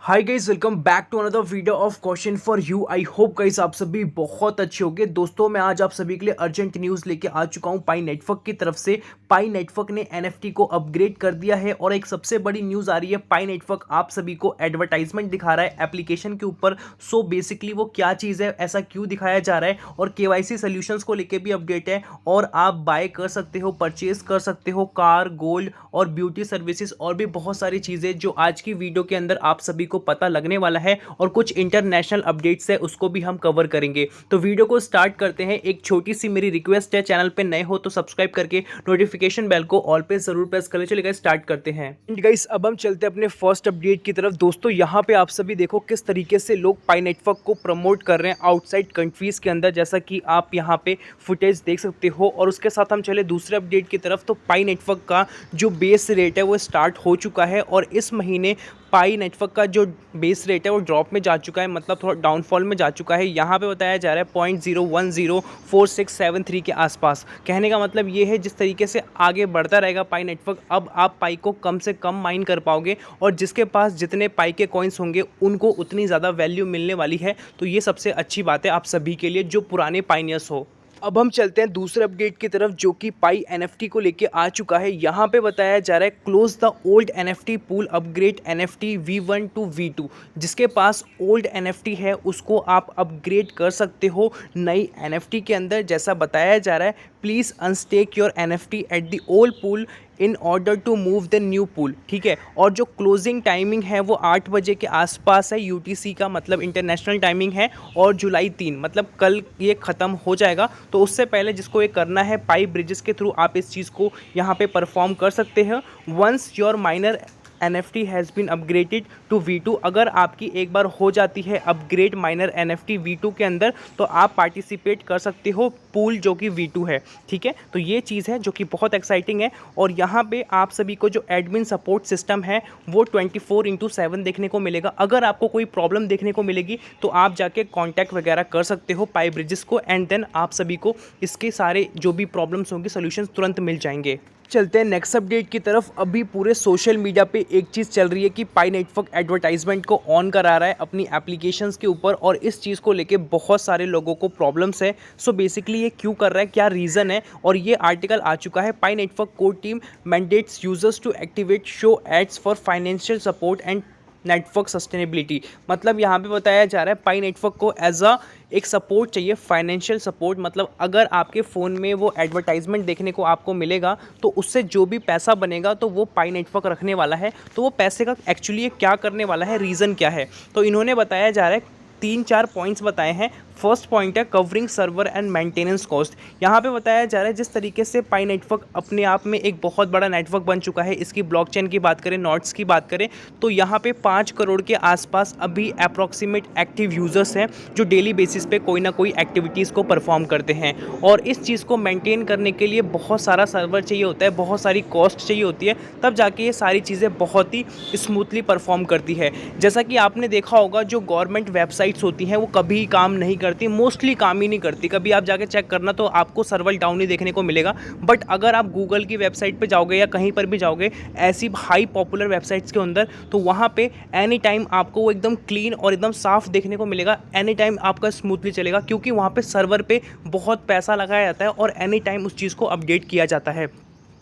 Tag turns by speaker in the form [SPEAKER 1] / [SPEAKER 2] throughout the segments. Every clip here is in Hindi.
[SPEAKER 1] Hi guys, welcome back to another video of question for you. I hope guys आप सभी बहुत अच्छे होंगे। दोस्तों मैं आज आप सभी के लिए अर्जेंट न्यूज़ लेके आ चुका हूं पाई नेटवर्क की तरफ से। पाई नेटवर्क ने एनएफटी को अपग्रेड कर दिया है और एक सबसे बड़ी न्यूज़ आ रही है, पाई नेटवर्क आप सभी को एडवर्टाइजमेंट दिखा रहा है एप्लीकेशन के ऊपर। सो बेसिकली वो क्या चीज़ है, ऐसा क्यों दिखाया जा रहा है, और केवाईसी सोल्यूशंस को लेके भी अपडेट है। और आप बाय कर सकते हो, परचेज कर सकते हो कार, गोल्ड और ब्यूटी सर्विसेज और भी बहुत सारी चीज़ें जो आज की वीडियो के अंदर आप सभी को पता लगने वाला है। और कुछ इंटरनेशनल अपडेट्स है उसको भी हम कवर करेंगे। तो वीडियो को स्टार्ट करते हैं। एक छोटी सी मेरी रिक्वेस्ट है, चैनल पे नए हो तो सब्सक्राइब करके नोटिफिकेशन बेल को ऑल पे जरूर प्रेस कर ले। चलिए गाइस स्टार्ट करते हैं। गाइस अब हम चलते हैं अपने फर्स्ट अपडेट की तरफ। दोस्तों यहाँ पे आप सभी देखो किस तरीके से लोग पाई नेटवर्क को प्रमोट कर रहे हैं आउटसाइड कंट्रीज के अंदर, जैसा कि आप यहाँ पे फुटेज देख सकते हो। और उसके साथ हम चले दूसरे अपडेट की तरफ। तो पाई नेटवर्क का जो बेस रेट है वो स्टार्ट हो चुका है और इस महीने पाई नेटवर्क का जो बेस रेट है वो ड्रॉप में जा चुका है, मतलब थोड़ा डाउनफॉल में जा चुका है। यहाँ पे बताया जा रहा है 0.0104673 के आसपास। कहने का मतलब ये है जिस तरीके से आगे बढ़ता रहेगा पाई नेटवर्क, अब आप पाई को कम से कम माइन कर पाओगे और जिसके पास जितने पाई के कॉइन्स होंगे उनको उतनी ज़्यादा वैल्यू मिलने वाली है। तो ये सबसे अच्छी बात है आप सभी के लिए जो पुराने पाइनियर्स हो। अब हम चलते हैं दूसरे अपडेट की तरफ जो कि पाई एनएफटी को लेके आ चुका है। यहाँ पे बताया जा रहा है close the old NFT pool, upgrade NFT V1 to V2। जिसके पास ओल्ड एनएफटी है उसको आप अपग्रेड कर सकते हो नई एनएफटी के अंदर। जैसा बताया जा रहा है, please unstake your NFT at the old pool in order to move the new pool. ठीक है, और जो क्लोजिंग टाइमिंग है वो 8 बजे के आसपास है यूटीसी का, मतलब इंटरनेशनल टाइमिंग है। और जुलाई 3 मतलब कल ये ख़त्म हो जाएगा। तो उससे पहले जिसको ये करना है, पाई ब्रिजेस के थ्रू आप इस चीज़ को यहाँ पे परफॉर्म कर सकते हैं। Once your miner NFT has been upgraded to V2, अगर आपकी एक बार हो जाती है अपग्रेड माइनर NFT V2 के अंदर तो आप पार्टिसिपेट कर सकते हो पूल जो कि V2 है। ठीक है, तो ये चीज़ है जो कि बहुत एक्साइटिंग है। और यहाँ पे आप सभी को जो एडमिन सपोर्ट सिस्टम है वो 24/7 देखने को मिलेगा। अगर आपको कोई प्रॉब्लम देखने को मिलेगी तो आप जाके कॉन्टैक्ट वगैरह कर सकते हो पाई ब्रिजेस को, एंड देन आप सभी को इसके सारे जो भी प्रॉब्लम्स होंगे सोल्यूशन तुरंत मिल जाएंगे। चलते हैं नेक्स्ट अपडेट की तरफ। अभी पूरे सोशल मीडिया पे एक चीज़ चल रही है कि पाई नेटवर्क एडवर्टाइजमेंट को ऑन करा रहा है अपनी एप्लीकेशंस के ऊपर, और इस चीज़ को लेके बहुत सारे लोगों को प्रॉब्लम्स है। सो बेसिकली ये क्यों कर रहा है, क्या रीज़न है, और ये आर्टिकल आ चुका है। Pi network core team mandates users to activate show ads for financial support and network sustainability. मतलब यहाँ पे बताया जा रहा है पाई नेटवर्क को एज अ एक सपोर्ट चाहिए, फाइनेंशियल सपोर्ट। मतलब अगर आपके फ़ोन में वो एडवर्टाइजमेंट देखने को आपको मिलेगा तो उससे जो भी पैसा बनेगा तो वो पाई नेटवर्क रखने वाला है। तो वो पैसे का एक्चुअली ये क्या करने वाला है, रीज़न क्या है, तो इन्होंने बताया जा रहा है 3-4 पॉइंट्स बताए हैं। फर्स्ट पॉइंट है covering server and maintenance cost. यहाँ पे बताया जा रहा है जिस तरीके से पाई नेटवर्क अपने आप में एक बहुत बड़ा नेटवर्क बन चुका है, इसकी ब्लॉकचेन की बात करें, नोड्स की बात करें, तो यहाँ पे 5 करोड़ के आसपास अभी अप्रॉक्सीमेट एक्टिव यूज़र्स हैं जो डेली बेसिस पे कोई ना कोई एक्टिविटीज़ को परफॉर्म करते हैं। और इस चीज़ को मेंटेन करने के लिए बहुत सारा सर्वर चाहिए होता है, बहुत सारी कॉस्ट चाहिए होती है, तब जाके ये सारी चीज़ें बहुत ही स्मूथली परफॉर्म करती है। जैसा कि आपने देखा होगा जो गवर्नमेंट वेबसाइट्स होती हैं वो कभी काम नहीं करती, मोस्टली काम ही नहीं करती। कभी आप जाके चेक करना तो आपको सर्वर डाउन ही देखने को मिलेगा। बट अगर आप गूगल की वेबसाइट पे जाओगे या कहीं पर भी जाओगे ऐसी हाई पॉपुलर वेबसाइट्स के अंदर, तो वहाँ पे एनी टाइम आपको वो एकदम क्लीन और एकदम साफ देखने को मिलेगा। एनी टाइम आपका स्मूथली चलेगा क्योंकि वहाँ पे सर्वर पे बहुत पैसा लगाया जाता है और एनी टाइम उस चीज़ को अपडेट किया जाता है।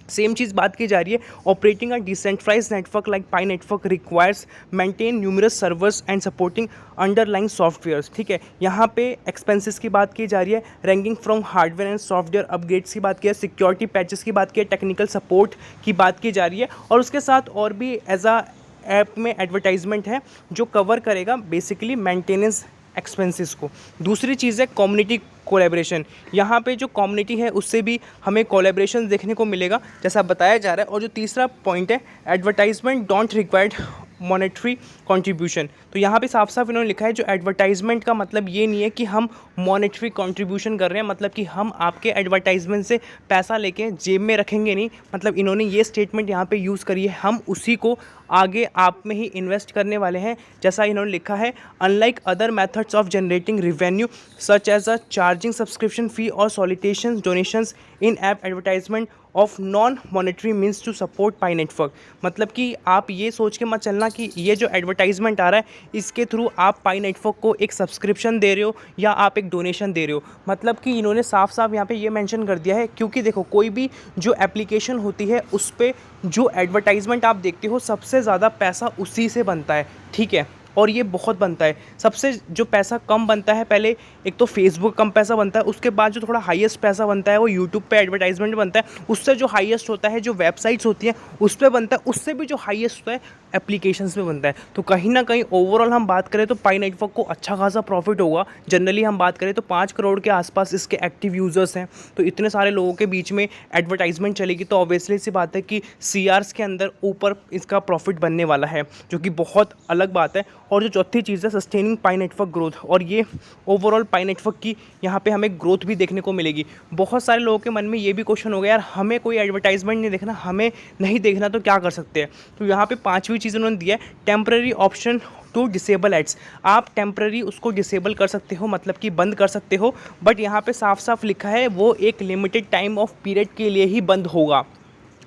[SPEAKER 1] सेम चीज़ बात की जा रही है, operating a decentralised network like pi network requires maintain numerous servers and supporting underlying softwares. ठीक है, यहाँ पे एक्सपेंसेस की बात की जा रही है, ranking from hardware and software upgrades की बात की है, सिक्योरिटी पैचेस की बात की है, टेक्निकल सपोर्ट की बात की जा रही है। और उसके साथ और भी एज अ ऐप में एडवर्टाइजमेंट है जो कवर करेगा बेसिकली मेंटेनेंस एक्सपेंसेस को। दूसरी चीज़ है कम्युनिटी कोलैबोरेशन। यहाँ पे जो कम्युनिटी है उससे भी हमें कोलैबोरेशन देखने को मिलेगा जैसा बताया जा रहा है। और जो तीसरा पॉइंट है advertisement don't required monetary contribution. तो यहाँ पे साफ साफ इन्होंने लिखा है जो एडवर्टाइजमेंट का मतलब ये नहीं है कि हम मॉनेटरी कंट्रीब्यूशन कर रहे हैं, मतलब कि हम आपके एडवर्टाइजमेंट से पैसा लेके जेब में रखेंगे नहीं। मतलब इन्होंने ये स्टेटमेंट यहाँ पे यूज़ करी है, हम उसी को आगे आप में ही इन्वेस्ट करने वाले हैं। जैसा इन्होंने लिखा है, unlike other methods of generating revenue such as a charging subscription fee और solicitation donations in app advertisement of non monetary means to support Pi network. मतलब कि आप ये सोच के मत चलना कि ये जो एडवर्टाइजमेंट आ रहा है इसके थ्रू आप पाई नेटवर्क को एक सब्सक्रिप्शन दे रहे हो या आप एक डोनेशन दे रहे हो। मतलब कि इन्होंने साफ साफ यहाँ पे ये मेंशन कर दिया है, क्योंकि देखो कोई भी जो एप्लीकेशन होती है उस पर जो एडवर्टाइजमेंट आप देखते हो सबसे ज़्यादा पैसा उसी से बनता है, ठीक है, और ये बहुत बनता है। सबसे जो पैसा कम बनता है, पहले एक तो फेसबुक कम पैसा बनता है, उसके बाद जो थोड़ा हाईएस्ट पैसा बनता है वो यूट्यूब पे एडवर्टाइजमेंट बनता है, उससे जो हाईएस्ट होता है जो वेबसाइट्स होती हैं उस पर बनता है, उससे भी जो हाईएस्ट होता है एप्लीकेशंस पे बनता है। तो कहीं ना कहीं ओवरऑल हम बात करें तो पाई नेटवर्क को अच्छा खासा प्रॉफिट होगा। जनरली हम बात करें तो 5 करोड़ के आसपास इसके एक्टिव यूज़र्स हैं, तो इतने सारे लोगों के बीच में एडवर्टाइजमेंट चलेगी तो ऑब्वियसली सी बात है कि सीआर्स के अंदर ऊपर इसका प्रॉफिट बनने वाला है, जो कि बहुत अलग बात है। और जो चौथी चीज़ है सस्टेनिंग पाई नेटवर्क ग्रोथ, और ये ओवरऑल पाई नेटवर्क की यहाँ पे हमें ग्रोथ भी देखने को मिलेगी। बहुत सारे लोगों के मन में ये भी क्वेश्चन हो गया, यार हमें कोई एडवर्टाइजमेंट नहीं देखना, हमें नहीं देखना तो क्या कर सकते हैं। तो यहाँ पे 5वीं चीज़ उन्होंने दिया है, temporary option to disable ads. आप टेम्पररी उसको डिसेबल कर सकते हो, मतलब कि बंद कर सकते हो, बट यहाँ पे साफ साफ लिखा है वो एक लिमिटेड टाइम ऑफ पीरियड के लिए ही बंद होगा।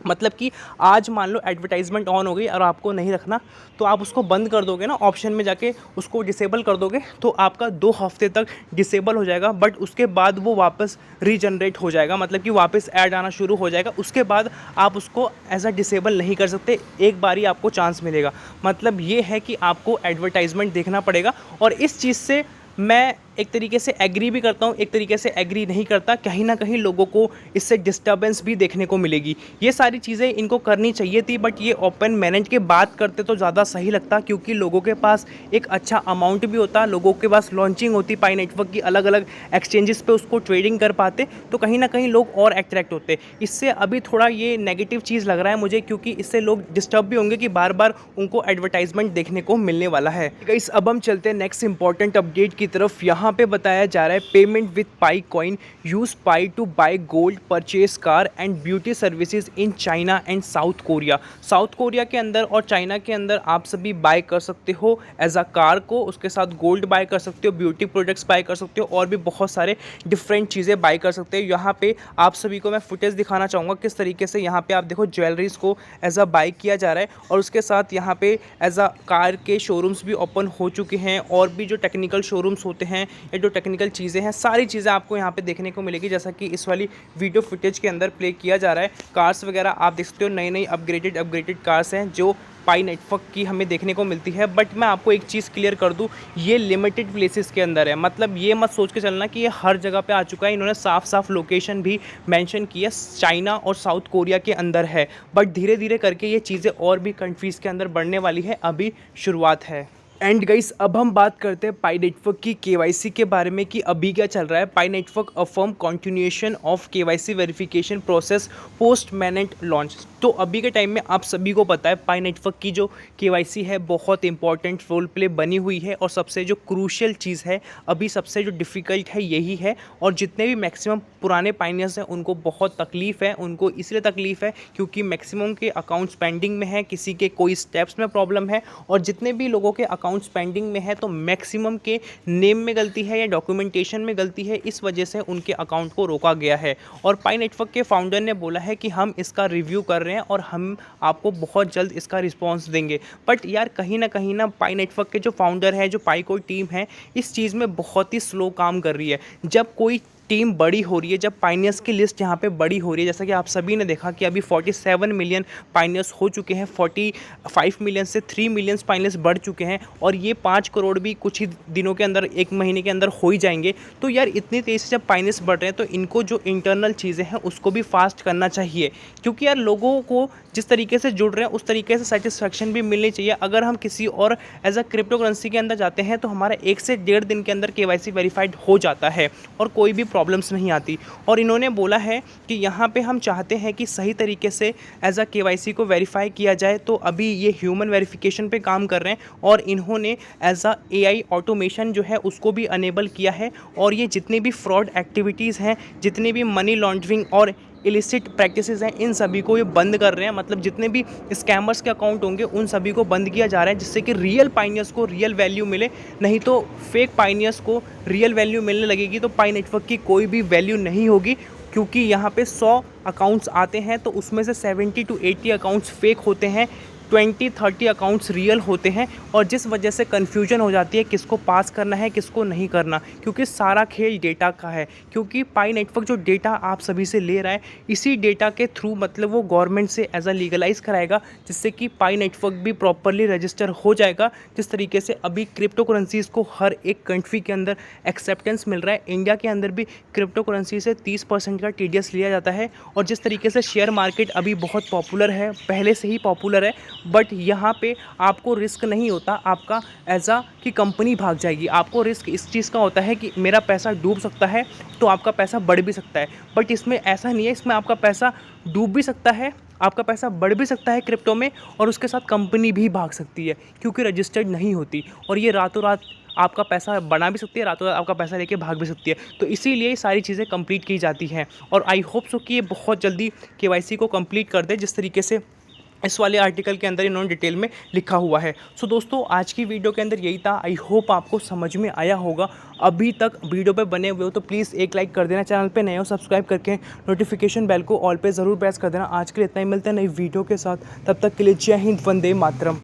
[SPEAKER 1] मतलब कि आज मान लो एडवर्टाइजमेंट ऑन हो गई और आपको नहीं रखना, तो आप उसको बंद कर दोगे ना, ऑप्शन में जाके उसको डिसेबल कर दोगे तो आपका 2 हफ्ते तक डिसेबल हो जाएगा, बट उसके बाद वो वापस रीजनरेट हो जाएगा, मतलब कि वापस ऐड आना शुरू हो जाएगा। उसके बाद आप उसको एज अ डिसेबल नहीं कर सकते, एक बार ही आपको चांस मिलेगा। मतलब ये है कि आपको एडवर्टाइजमेंट देखना पड़ेगा, और इस चीज़ से मैं एक तरीके से एग्री भी करता हूँ, एक तरीके से एग्री नहीं करता। कहीं ना कहीं लोगों को इससे डिस्टर्बेंस भी देखने को मिलेगी। ये सारी चीज़ें इनको करनी चाहिए थी, बट ये ओपन मैनेज के बात करते तो ज़्यादा सही लगता, क्योंकि लोगों के पास एक अच्छा अमाउंट भी होता, लोगों के पास लॉन्चिंग होती पाई नेटवर्क की, अलग अलग एक्सचेंजेस पे उसको ट्रेडिंग कर पाते, तो कहीं ना कहीं लोग और अट्रैक्ट होते। इससे अभी थोड़ा ये नेगेटिव चीज़ लग रहा है मुझे, क्योंकि इससे लोग डिस्टर्ब भी होंगे कि बार बार उनको एडवर्टाइजमेंट देखने को मिलने वाला है। गाइस अब हम चलते हैं नेक्स्ट इंपॉर्टेंट अपडेट की तरफ। यहाँ पे बताया जा रहा है payment with pi coin, use pi to buy gold, purchase car and beauty services in China and South Korea. South Korea के अंदर और चाइना के अंदर आप सभी बाय कर सकते हो एज अ कार को, उसके साथ गोल्ड बाय कर सकते हो, ब्यूटी प्रोडक्ट्स बाय कर सकते हो, और भी बहुत सारे डिफरेंट चीज़ें बाय कर सकते हो। यहाँ पे आप सभी को मैं फुटेज दिखाना चाहूँगा किस तरीके से यहाँ पे आप देखो ज्वेलरीज को एज अ बाय किया जा रहा है, और उसके साथ यहाँ पे एज अ कार के शोरूम्स भी ओपन हो चुके हैं, और भी जो टेक्निकल शोरूम्स होते हैं या जो टेक्निकल चीज़ें हैं सारी चीज़ें आपको यहाँ पे देखने को मिलेगी, जैसा कि इस वाली वीडियो फुटेज के अंदर प्ले किया जा रहा है। कार्स वगैरह आप देख सकते हो, नई नई अपग्रेडेड कार्स हैं जो पाई नेटवर्क की हमें देखने को मिलती है। बट मैं आपको एक चीज़ क्लियर कर दूं, ये लिमिटेड प्लेसेस के अंदर है। मतलब ये मत सोच के चलना कि ये हर जगह पे आ चुका है। इन्होंने साफ साफ लोकेशन भी मेंशन की है, चाइना और साउथ कोरिया के अंदर है, बट धीरे धीरे करके ये चीज़ें और भी कंट्रीज़ के अंदर बढ़ने वाली है, अभी शुरुआत है। एंड गाइस अब हम बात करते हैं पाई नेटवर्क की केवाईसी के बारे में कि अभी क्या चल रहा है। Pi network affirm continuation of KYC verification process post mainnet launch. तो अभी के टाइम में आप सभी को पता है पाई नेटवर्क की जो केवाईसी है बहुत इंपॉर्टेंट रोल प्ले बनी हुई है, और सबसे जो क्रूशियल चीज़ है अभी, सबसे जो डिफ़िकल्ट है यही है। और जितने भी मैक्सिमम पुराने पाइनियर्स हैं उनको बहुत तकलीफ़ है, उनको इसलिए तकलीफ़ है क्योंकि मैक्सिमम के अकाउंट्स पेंडिंग में है, किसी के कोई स्टेप्स में प्रॉब्लम है, और जितने भी लोगों के अकाउंट्स पेंडिंग में है तो मैक्सिमम के नेम में गलती है या डॉक्यूमेंटेशन में गलती है, इस वजह से उनके अकाउंट को रोका गया है। और पाई नेटवर्क के फाउंडर ने बोला है कि हम इसका रिव्यू कर रहे हैं और हम आपको बहुत जल्द इसका रिस्पॉन्स देंगे। बट यार कहीं ना पाई नेटवर्क के जो फाउंडर है, जो पाई कोई टीम है, इस चीज़ में बहुत ही स्लो काम कर रही है। जब कोई टीम बड़ी हो रही है, जब पाइनियर्स की लिस्ट यहाँ पे बड़ी हो रही है, जैसा कि आप सभी ने देखा कि अभी 47 मिलियन पाइनियर्स हो चुके हैं, 45 मिलियन से 3 मिलियन पाइनियर्स बढ़ चुके हैं, और ये 5 करोड़ भी कुछ ही दिनों के अंदर, एक महीने के अंदर हो ही जाएंगे। तो यार इतनी तेज़ी से जब पाइनियर्स बढ़ रहे हैं तो इनको जो इंटरनल चीज़ें हैं उसको भी फास्ट करना चाहिए, क्योंकि यार लोगों को जिस तरीके से जुड़ रहे हैं उस तरीके से सेटिस्फैक्शन भी मिलनी चाहिए। अगर हम किसी और एज अ क्रिप्टो करेंसी के अंदर जाते हैं तो हमारा 1 से 1.5 दिन के अंदर केवाईसी वेरीफाइड हो जाता है और कोई भी प्रॉब्लम्स नहीं आती। और इन्होंने बोला है कि यहाँ पे हम चाहते हैं कि सही तरीके से एज अ केवाईसी को वेरीफाई किया जाए, तो अभी ये ह्यूमन वेरिफिकेशन पे काम कर रहे हैं, और इन्होंने एज अ AI ऑटोमेशन जो है उसको भी अनेबल किया है। और ये जितनी भी फ्रॉड एक्टिविटीज़ हैं, जितनी भी मनी लॉन्ड्रिंग और इलिसिट प्रैक्टिसेस हैं, इन सभी को ये बंद कर रहे हैं। मतलब जितने भी स्कैमर्स के अकाउंट होंगे उन सभी को बंद किया जा रहा है, जिससे कि रियल पाइनियर्स को रियल वैल्यू मिले। नहीं तो फेक पाइनियर्स को रियल वैल्यू मिलने लगेगी तो पाई नेटवर्क की कोई भी वैल्यू नहीं होगी, क्योंकि यहाँ पे 100 अकाउंट्स आते हैं तो उसमें से 70 to 80 अकाउंट्स फेक होते हैं, 20-30 अकाउंट्स रियल होते हैं, और जिस वजह से कन्फ्यूजन हो जाती है किसको पास करना है किसको नहीं करना, क्योंकि सारा खेल डेटा का है। क्योंकि पाई नेटवर्क जो डेटा आप सभी से ले रहा है, इसी डेटा के थ्रू मतलब वो गवर्नमेंट से एज अ लीगलाइज कराएगा, जिससे कि पाई नेटवर्क भी प्रॉपरली रजिस्टर हो जाएगा। जिस तरीके से अभी क्रिप्टो करेंसीज़ को हर एक कंट्री के अंदर एक्सेप्टेंस मिल रहा है, इंडिया के अंदर भी क्रिप्टो करेंसी से 30% का TDS लिया जाता है। और जिस तरीके से शेयर मार्केट अभी बहुत पॉपुलर है, पहले से ही पॉपुलर है, बट यहाँ पे आपको रिस्क नहीं होता आपका एज आ कि कंपनी भाग जाएगी। आपको रिस्क इस चीज़ का होता है कि मेरा पैसा डूब सकता है, तो आपका पैसा बढ़ भी सकता है। बट इसमें ऐसा नहीं है, इसमें आपका पैसा डूब भी सकता है, आपका पैसा बढ़ भी सकता है क्रिप्टो में, और उसके साथ कंपनी भी भाग सकती है क्योंकि रजिस्टर्ड नहीं होती, और ये रातों रात आपका पैसा बना भी सकती है, रातों रात आपका पैसा लेके भाग भी सकती है। तो इसीलिए सारी चीज़ें कंप्लीट की जाती हैं, और आई होप सो कि ये बहुत जल्दी KYC को कंप्लीट कर दे, जिस तरीके से इस वाले आर्टिकल के अंदर इन्होंने डिटेल में लिखा हुआ है। सो दोस्तों, आज की वीडियो के अंदर यही था। आई होप आपको समझ में आया होगा। अभी तक वीडियो पे बने हुए हो तो प्लीज़ एक लाइक कर देना, चैनल पे नए हो सब्सक्राइब करके नोटिफिकेशन बेल को ऑल पे ज़रूर प्रेस कर देना। आज के लिए इतना ही, मिलते हैं नई वीडियो के साथ, तब तक के लिए जय हिंद, वंदे मातरम।